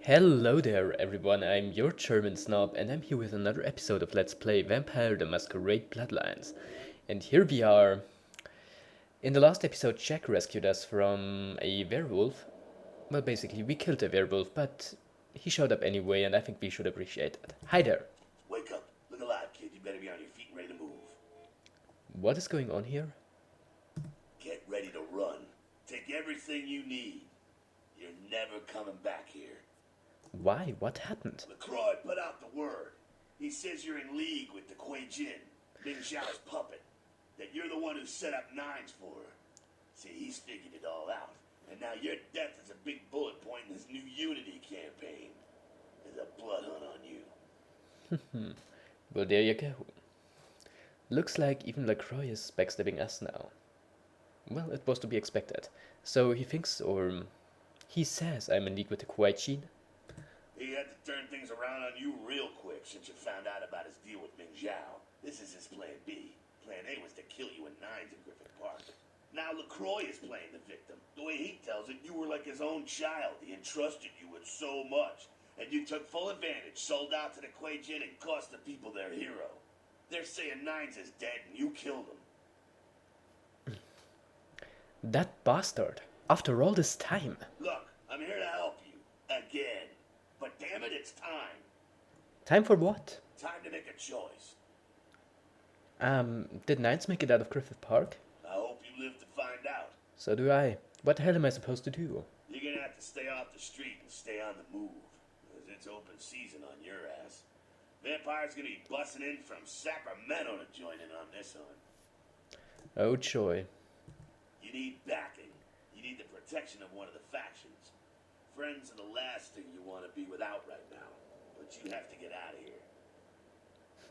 Hello there everyone, I'm your German snob and I'm here with another episode of Let's Play Vampire the Masquerade Bloodlines. And here we are. In the last episode, Jack rescued us from a werewolf. Well, basically we killed a werewolf, but he showed up anyway and I think we should appreciate that. Hi there. Wake up. Look alive, kid. You better be on your feet and ready to move. What is going on here? Get ready to run. Take everything you need. You're never coming back here. Why? What happened? LaCroix put out the word. He says you're in league with the Kuei Jin, Ming Xiao's puppet. That you're the one who set up nines for her. See, he's figured it all out. And now your death is a big bullet point in his new Unity campaign. There's a blood hunt on you. Well, there you go. Looks like even LaCroix is backstabbing us now. Well, it was to be expected. So he thinks, or he says I'm in league with the Kuei Jin. He had to turn things around on you real quick since you found out about his deal with Ming Xiao. This is his plan B. Plan A was to kill you in nines in Griffith Park. Now LaCroix is playing the victim. The way he tells it, you were like his own child. He entrusted you with so much. And you took full advantage, sold out to the Kuei Jin and cost the people their hero. They're saying Nines is dead and you killed him. That bastard! After all this time! Look, I'm here to help you. Again. But damn it, it's time. Time for what? Time to make a choice. Did Knights make it out of Griffith Park? I hope you live to find out. So do I. What the hell am I supposed to do? You're gonna have to stay off the street and stay on the move. Because it's open season on your ass. Vampire's gonna be busting in from Sacramento to join in on this hunt. Oh joy. You need backing. You need the protection of one of the factions. Friends are the last thing you want to be without right now. But you have to get out of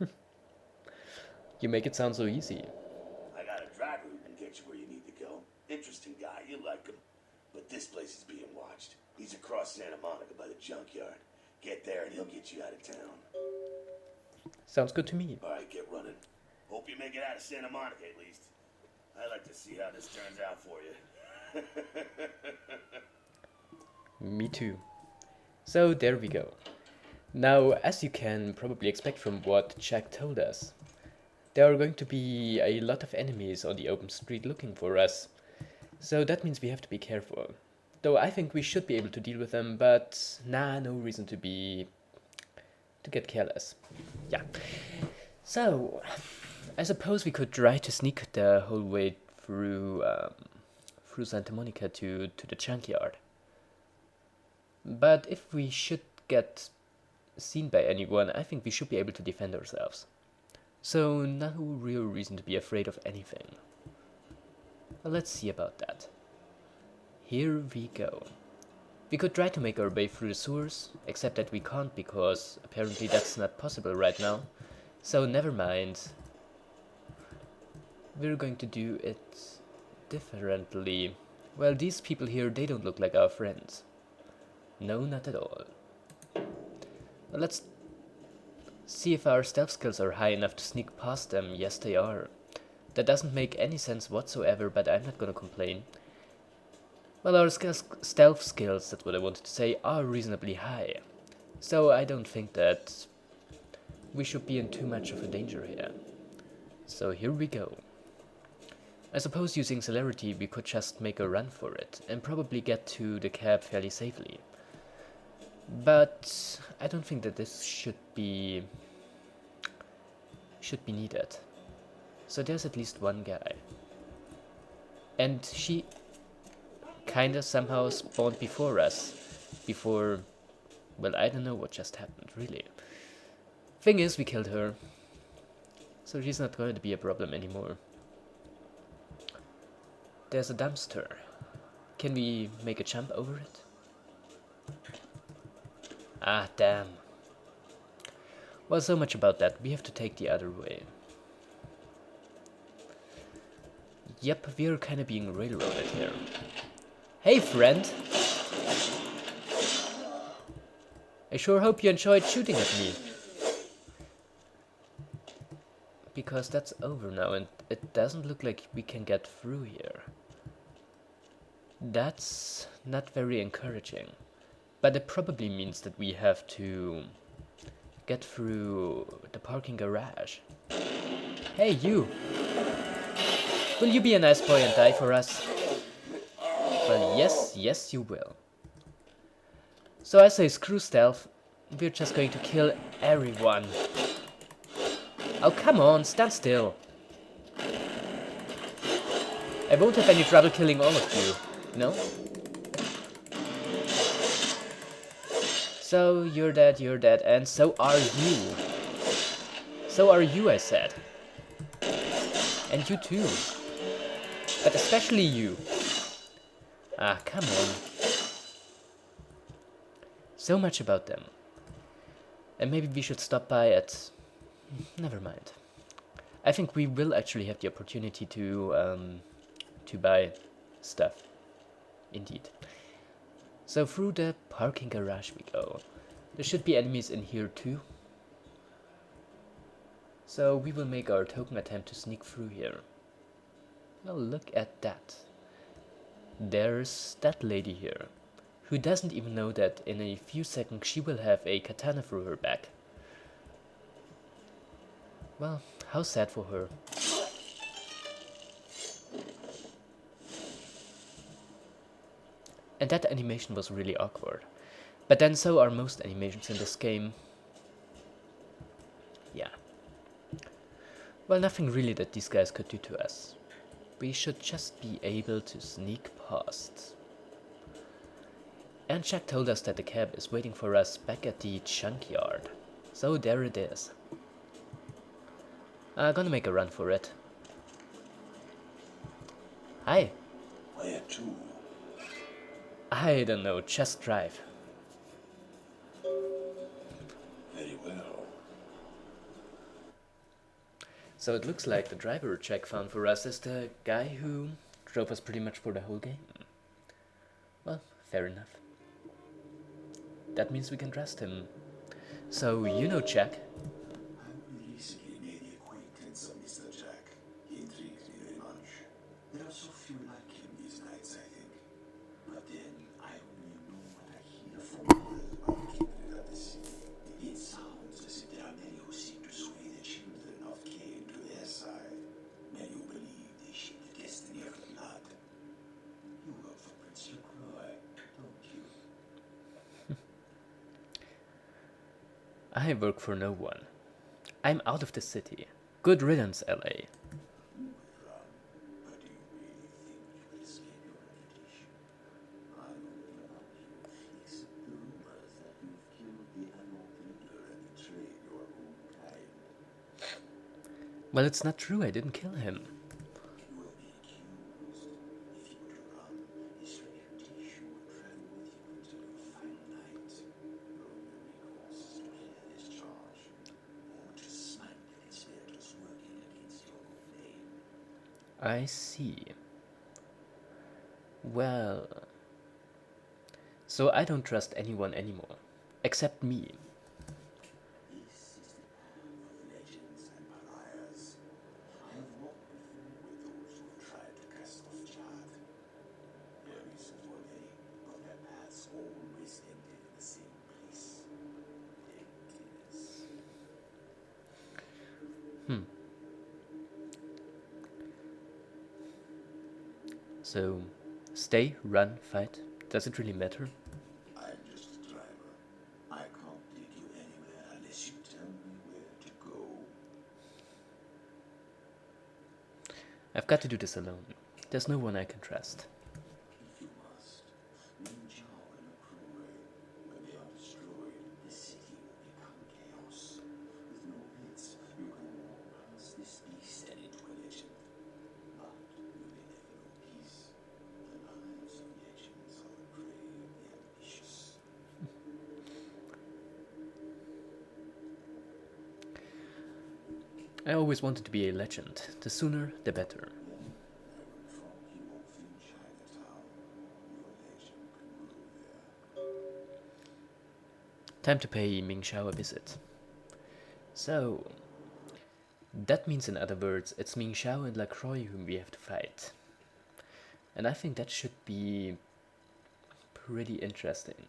here. You make it sound so easy. I got a driver who can get you where you need to go. Interesting guy, you like him. But this place is being watched. He's across Santa Monica by the junkyard. Get there and he'll get you out of town. Sounds good to me. Alright, get running. Hope you make it out of Santa Monica at least. I'd like to see how this turns out for you. Me too. So there we go. Now, as you can probably expect from what Jack told us, there are going to be a lot of enemies on the open street looking for us. So that means we have to be careful. Though I think we should be able to deal with them, but nah, no reason to get careless. Yeah. So, I suppose we could try to sneak the whole way through Santa Monica to the junkyard. But if we should get seen by anyone, I think we should be able to defend ourselves. So no real reason to be afraid of anything. Well, let's see about that. Here we go. We could try to make our way through the sewers, except that we can't because apparently that's not possible right now. So never mind. We're going to do it differently. Well, these people here, they don't look like our friends. No, not at all. Well, let's see if our stealth skills are high enough to sneak past them. Yes, they are. That doesn't make any sense whatsoever, but I'm not gonna complain. Well, our stealth skills, that's what I wanted to say, are reasonably high. So I don't think that we should be in too much of a danger here. So here we go. I suppose using celerity we could just make a run for it, and probably get to the cab fairly safely. But I don't think that this should be needed. So there's at least one guy. And she kinda somehow spawned before us. Well, I don't know what just happened, really. Thing is, we killed her. So she's not going to be a problem anymore. There's a dumpster. Can we make a jump over it? Ah, damn. Well, so much about that. We have to take the other way. Yep, we're kinda being railroaded here. Hey, friend! I sure hope you enjoyed shooting at me. Because that's over now and it doesn't look like we can get through here. That's not very encouraging. But it probably means that we have to get through the parking garage. Hey, you! Will you be a nice boy and die for us? Well, yes you will. So I say screw stealth. We're just going to kill everyone. Oh, come on, stand still. I won't have any trouble killing all of you, no? So, you're dead, and so are you. So are you, I said. And you too. But especially you. Ah, come on. So much about them. And maybe we should stop by at... Never mind. I think we will actually have the opportunity to buy stuff. Indeed. So through the parking garage we go. There should be enemies in here too. So we will make our token attempt to sneak through here. Well, look at that. There's that lady here, who doesn't even know that in a few seconds she will have a katana through her back. Well, how sad for her. And that animation was really awkward. But then so are most animations in this game. Yeah. Well, nothing really that these guys could do to us. We should just be able to sneak past. And Jack told us that the cab is waiting for us back at the junkyard. So there it is. I'm gonna make a run for it. Hi. Where to? I don't know, just drive. Very well. So it looks like the driver Jack found for us is the guy who drove us pretty much for the whole game. Well, fair enough. That means we can trust him. So, you know Jack? I recently made the acquaintance of Mr. Jack. He intrigues me very much. There are so few like him these nights, I think. But then I only know what I hear from others about kindred at the sea. It sounds as if there are many who seem to sway the children of Cain to their side. Many who believe they shape the destiny of the blood. You work for Prince LaCroix, don't you? I work for no one. I'm out of the city. Good riddance, LA. But do you really think you will escape your reputation? I know nothing about you, except the rumors that you've killed the animal leader and betrayed your own kind. Well, it's not true, I didn't kill him. You will be accused. If you were to run, his reputation would travel with you until your final night. Your only recourse is to clear this charge, or to smite the conspirators working against your own name. I see. Well... So I don't trust anyone anymore. Except me. This is the path of legends and pariahs. I have walked before with those who have tried to cast off Jad. Their reasons were many, but their paths always ended in the same place. Emptiness. So, stay, run, fight. Does it really matter? I'm just a driver. I can't take you anywhere unless you tell me where to go. I've got to do this alone. There's no one I can trust. If you must, Ninja and LaCroix, when they are destroyed, the city will become chaos. With no pits, you can walk past this beast and into a legend. But you may never know peace. The lives of legends are the prey of the ambitious. I always wanted to be a legend. The sooner, the better. From you won't think Chinatown. Your legend can grow there. Time to pay Ming Xiao a visit. So, that means in other words, it's Ming Xiao and LaCroix whom we have to fight. And I think that should be pretty interesting.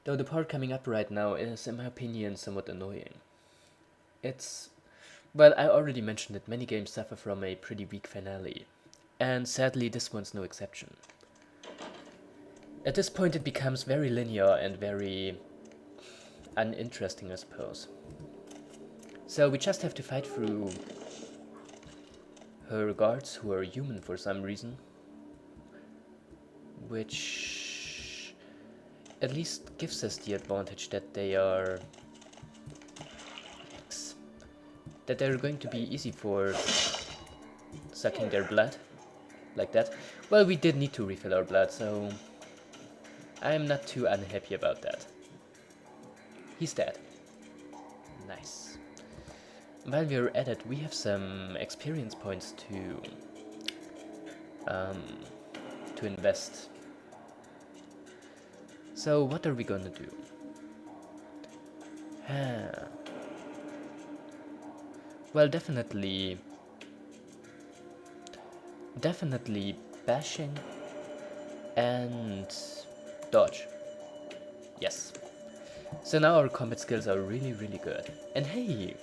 Though the part coming up right now is, in my opinion, somewhat annoying. It's... well, I already mentioned that many games suffer from a pretty weak finale. And sadly, this one's no exception. At this point it becomes very linear and very uninteresting, I suppose. So we just have to fight through her guards, who are human for some reason. Which at least gives us the advantage that they're going to be easy for sucking their blood, like that. Well, we did need to refill our blood, so I'm not too unhappy about that. He's dead. Nice. While we're at it, we have some experience points to invest. So what are we gonna do? Well, definitely bashing and dodge. Yes. So now our combat skills are really, really good. And hey,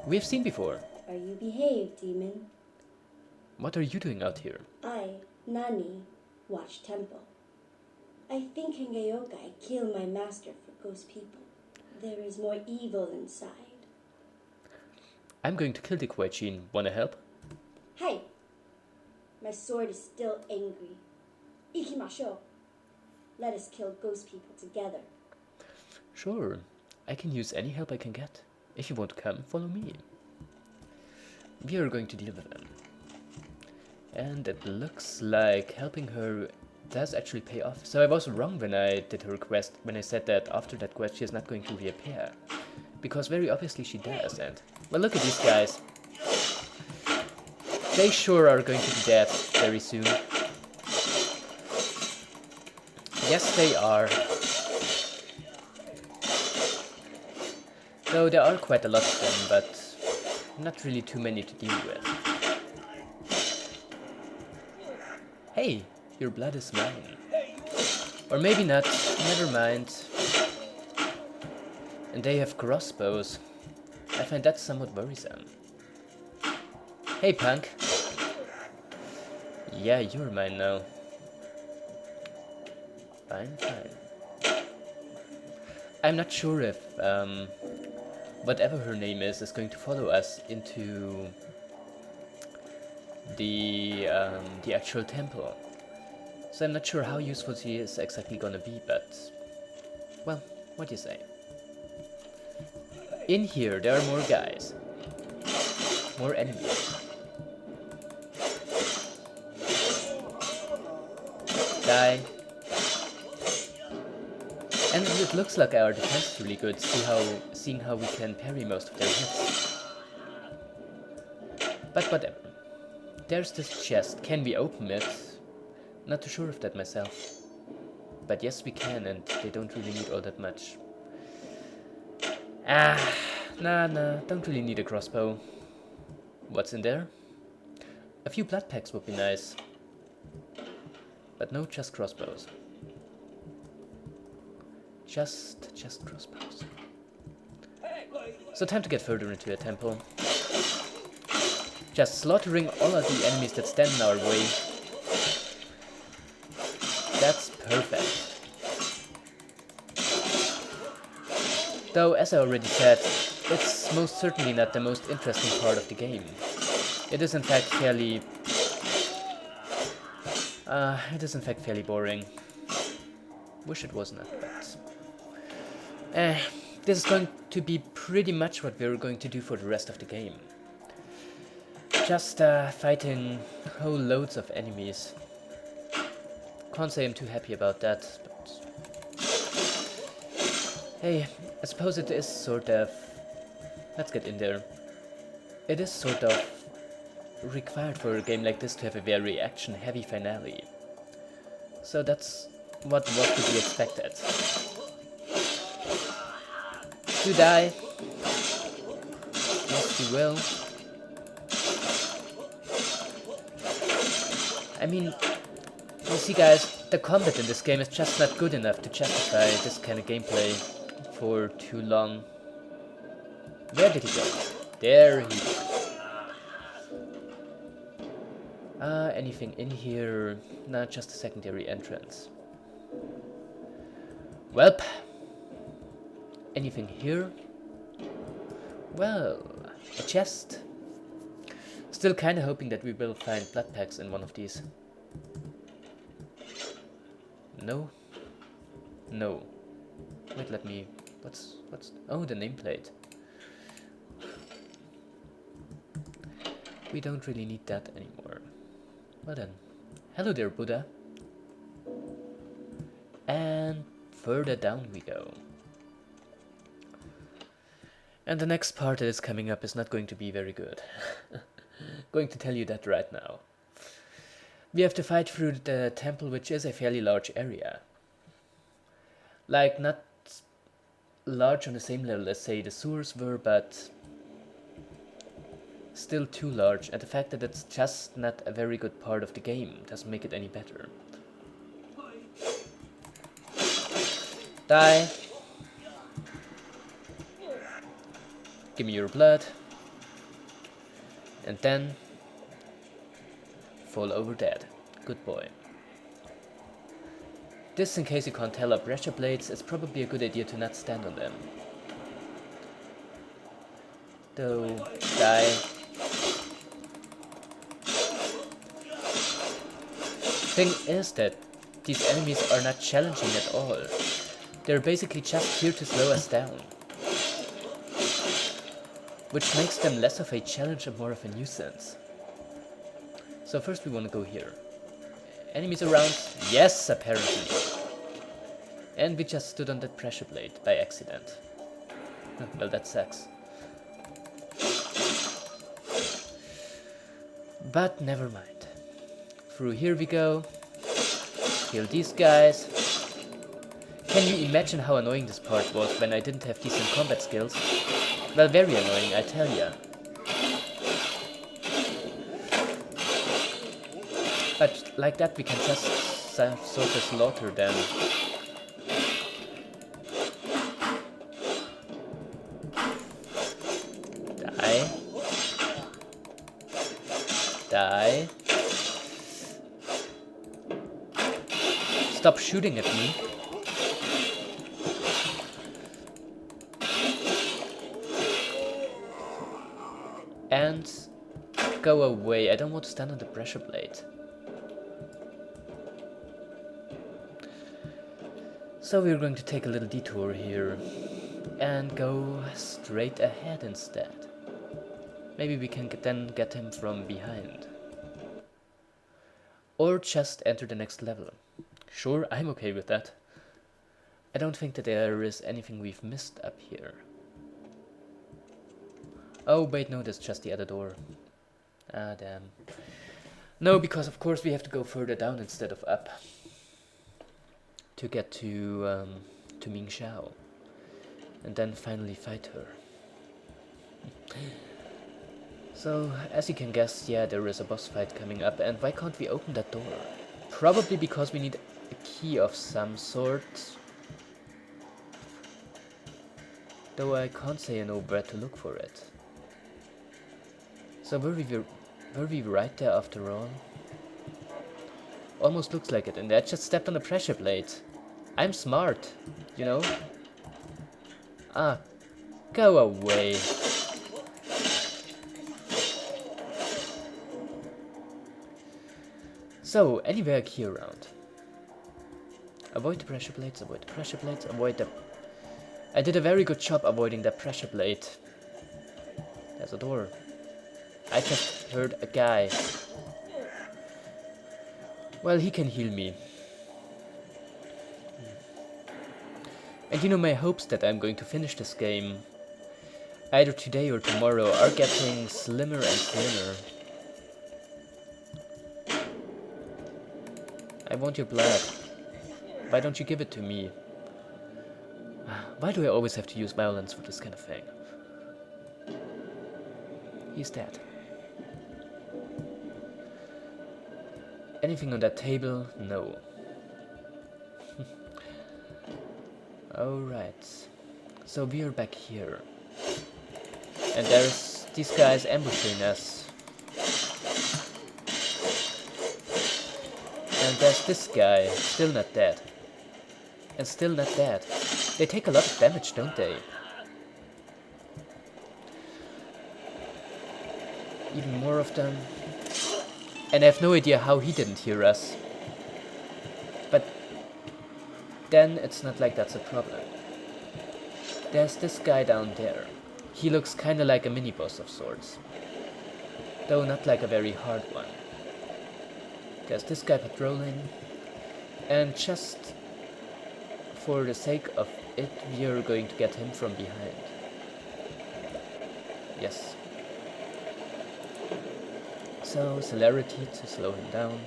we've seen before. Are you behaved, demon? What are you doing out here? I, Nani, watch temple. I think Hengeyokai killed my master for ghost people. There is more evil inside. I'm going to kill the Kuai-Chin. Wanna help? Hey! My sword is still angry. Ikimasho. Let us kill ghost people together. Sure. I can use any help I can get. If you want to come, follow me. We are going to deal with them. And it looks like helping her does actually pay off. So I was wrong when I did her quest, when I said that after that quest she is not going to reappear. Because very obviously she does, and... well, look at these guys. They sure are going to be dead very soon. Yes, they are. Though there are quite a lot of them, but not really too many to deal with. Hey, your blood is mine. Or maybe not, never mind. And they have crossbows. I find that somewhat worrisome. Hey, punk. Yeah, you're mine now. Fine, fine. I'm not sure if whatever her name is going to follow us into the actual temple. So I'm not sure how useful she is exactly gonna be, but well, what do you say? In here there are more guys, more enemies. Die. And it looks like our defense is really good, seeing how we can parry most of their hits. But whatever. There's this chest. Can we open it? Not too sure of that myself. But yes, we can, and they don't really need all that much. Nah, don't really need a crossbow. What's in there? A few blood packs would be nice. But no, just crossbows. Just crossbows. So time to get further into a temple. Just slaughtering all of the enemies that stand in our way. That's perfect. Though, as I already said, it's most certainly not the most interesting part of the game. It is in fact fairly... boring. Wish it was not, but... this is going to be pretty much what we're going to do for the rest of the game. Just fighting whole loads of enemies. Can't say I'm too happy about that, but... hey, I suppose it is sort of... let's get in there. It is sort of required for a game like this to have a very action-heavy finale. So that's what was to be expected. To die. Yes, you will. I mean, You see guys, the combat in this game is just not good enough to justify this kind of gameplay for too long. Where did he go? There he is. Anything in here? Not just a secondary entrance. Welp. Anything here? Well, a chest. Still kinda hoping that we will find blood packs in one of these. No? No. Wait, let me... What's... Oh, the nameplate. We don't really need that anymore. Well then. Hello there, Buddha. And further down we go. And the next part that is coming up is not going to be very good. Going to tell you that right now. We have to fight through the temple, which is a fairly large area. Like, not large on the same level as, say, the sewers were, but still too large. And the fact that it's just not a very good part of the game doesn't make it any better. Die. Give me your blood. And then fall over dead. Good boy. This, in case you can't tell, are pressure blades. It's probably a good idea to not stand on them. Though, die. Thing is that these enemies are not challenging at all. They're basically just here to slow us down. Which makes them less of a challenge and more of a nuisance. So first we want to go here. Enemies around? Yes, apparently. And we just stood on that pressure plate by accident. Well, that sucks. But never mind. Through here we go. Kill these guys. Can you imagine how annoying this part was when I didn't have decent combat skills? Well, very annoying, I tell ya. But like that we can just sort of slaughter them. Die. Die. Stop shooting at me. And go away. I don't want to stand on the pressure plate. So we're going to take a little detour here and go straight ahead instead. Maybe we can then get him from behind. Or just enter the next level. Sure, I'm okay with that. I don't think that there is anything we've missed up here. Oh, wait, no, that's just the other door. Ah, damn. No, because of course we have to go further down instead of up. To get to Ming Xiao. And then finally fight her. So, as you can guess, yeah, there is a boss fight coming up. And why can't we open that door? Probably because we need a key of some sort. Though I can't say I know where to look for it. So were we right there after all? Almost looks like it, and I just stepped on the pressure plate. I'm smart, you know? Ah, go away. So, anywhere key around. Avoid the pressure plates, avoid the pressure plates, avoid the... I did a very good job avoiding that pressure plate. There's a door. I just heard a guy. Well, he can heal me. And you know, my hopes that I'm going to finish this game either today or tomorrow are getting slimmer and slimmer. I want your blood. Why don't you give it to me? Why do I always have to use violence for this kind of thing? He's dead. Anything on that table? No. Alright. So we are back here. And there's these guys ambushing us. And there's this guy, still not dead. And still not dead. They take a lot of damage, don't they? Even more of them. And I have no idea how he didn't hear us. But then it's not like that's a problem. There's this guy down there. He looks kinda like a mini-boss of sorts. Though not like a very hard one. There's this guy patrolling. And just for the sake of it, we are going to get him from behind. Yes. So, celerity to slow him down.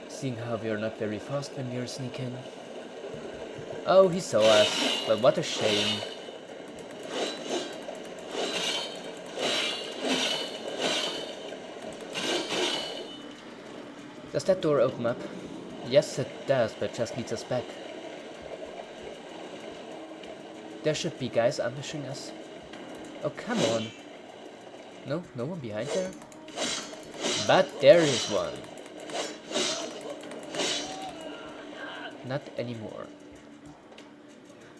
Seeing how we are not very fast when we are sneaking. Oh, he saw us. Well, what a shame. Does that door open up? Yes, it does, but just leads us back. There should be guys ambushing us. Oh, come on. No, no one behind there? But there is one. Not anymore.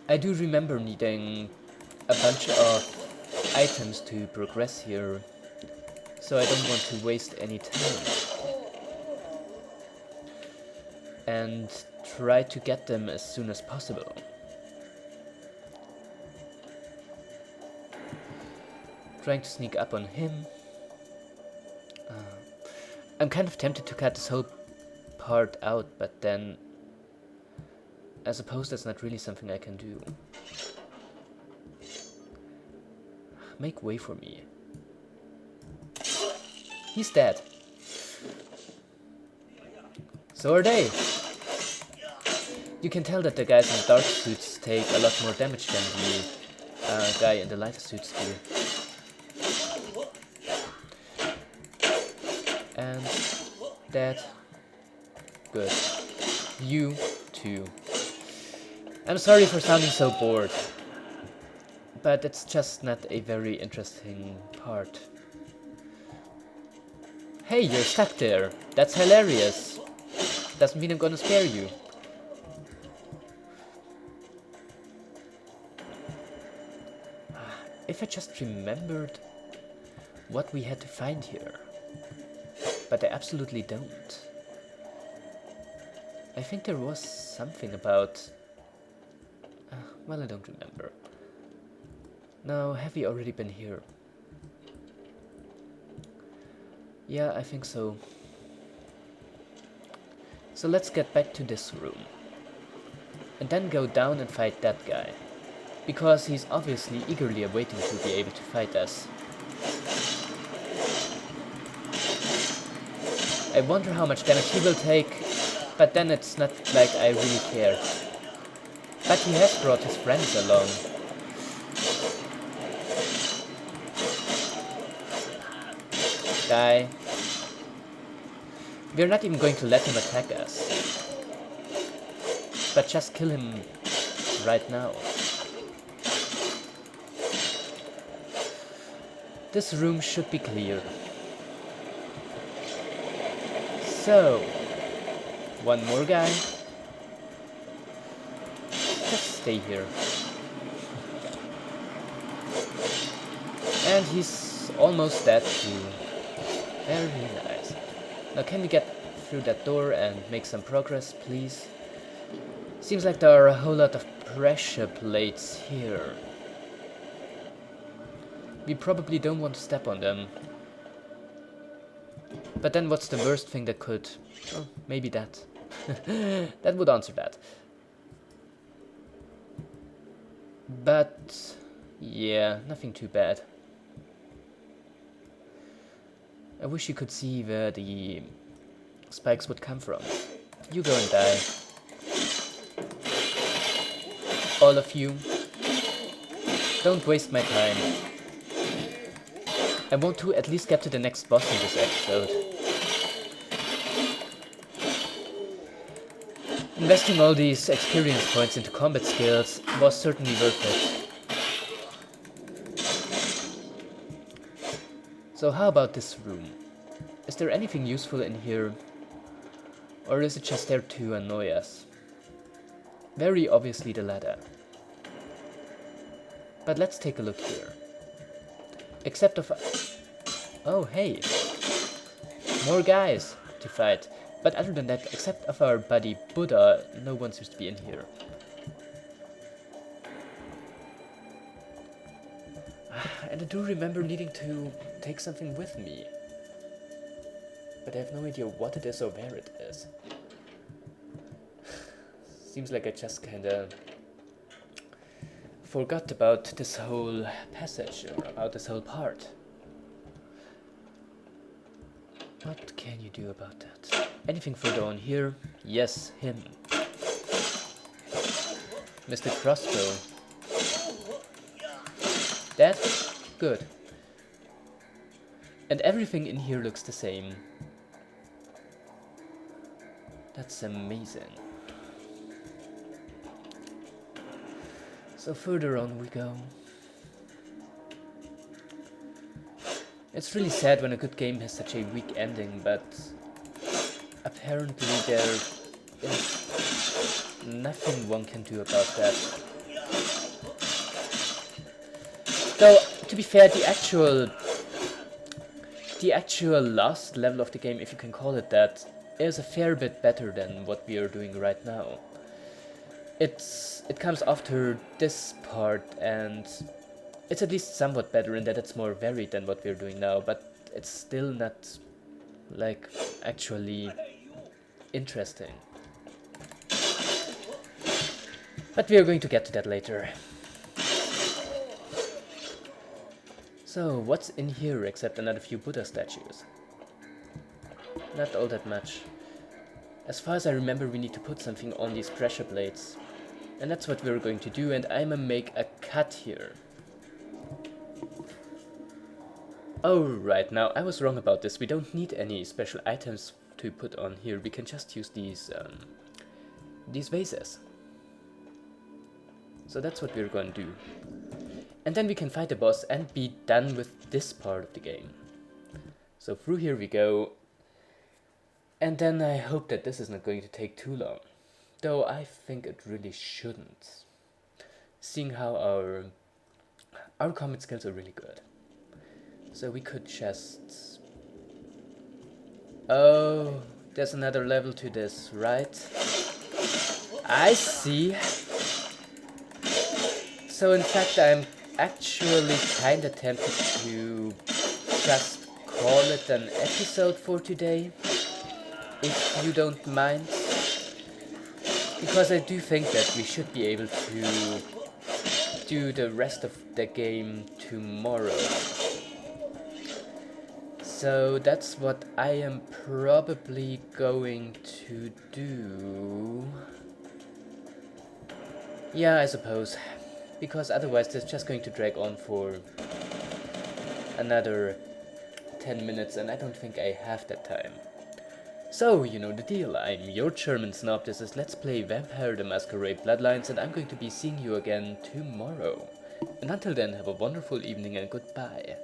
I do remember needing a bunch of items to progress here, so I don't want to waste any time. And try to get them as soon as possible. Trying to sneak up on him. I'm kind of tempted to cut this whole part out, but then I suppose that's not really something I can do. Make way for me. He's dead. So are they. You can tell that the guys in dark suits take a lot more damage than the guy in the lighter suits do. And dead. Good. You too. I'm sorry for sounding so bored, but it's just not a very interesting part. Hey, you're stuck there. That's hilarious. Doesn't mean I'm gonna spare you. If I just remembered what we had to find here. But I absolutely don't. I think there was something about... well, I don't remember. Now, have we already been here? Yeah, I think so. So let's get back to this room. And then go down and fight that guy. Because he's obviously eagerly awaiting to be able to fight us. I wonder how much damage he will take, but then it's not like I really care. But he has brought his friends along. Die. We're not even going to let him attack us. But just kill him right now. This room should be clear. So, one more guy. Just stay here. And he's almost dead too. Very nice. Now can we get through that door and make some progress, please? Seems like there are a whole lot of pressure plates here. We probably don't want to step on them. But then what's the worst thing that could... oh, maybe that. That would answer that. But... yeah, nothing too bad. I wish you could see where the spikes would come from. You go and die. All of you. Don't waste my time. I want to at least get to the next boss in this episode. Investing all these experience points into combat skills was certainly worth it. So how about this room? Is there anything useful in here? Or is it just there to annoy us? Very obviously the latter. But let's take a look here. Except of... Oh, hey! More guys to fight. But other than that, except of our buddy Buddha, no one seems to be in here. And I do remember needing to take something with me. But I have no idea what it is or where it is. Seems like I just kinda forgot about this whole passage, or about this whole part. What can you do about that? Anything further on here? Yes, him. Mr. Crossbow. Dead? Good. And everything in here looks the same. That's amazing. So further on we go. It's really sad when a good game has such a weak ending, but apparently there is nothing one can do about that. Though, to be fair, the actual last level of the game, if you can call it that, is a fair bit better than what we are doing right now. It comes after this part, and it's at least somewhat better in that it's more varied than what we're doing now, but it's still not, like, actually interesting. But we are going to get to that later. So, what's in here except another few Buddha statues? Not all that much. As far as I remember, we need to put something on these pressure plates. And that's what we're going to do, and I'ma make a cut here. Oh, right, now I was wrong about this. We don't need any special items to put on here. We can just use these vases. So that's what we're going to do. And then we can fight the boss and be done with this part of the game. So through here we go. And then I hope that this is not going to take too long. Though I think it really shouldn't. Seeing how our combat skills are really good. So we could just... Oh, there's another level to this, right? I see. So in fact I'm actually kinda tempted to just call it an episode for today, if you don't mind. Because I do think that we should be able to do the rest of the game tomorrow. So that's what I am probably going to do. Yeah, I suppose. Because otherwise it's just going to drag on for another 10 minutes and I don't think I have that time. So, you know the deal, I'm your German snob, this is Let's Play Vampire the Masquerade Bloodlines, and I'm going to be seeing you again tomorrow. And until then, have a wonderful evening and goodbye.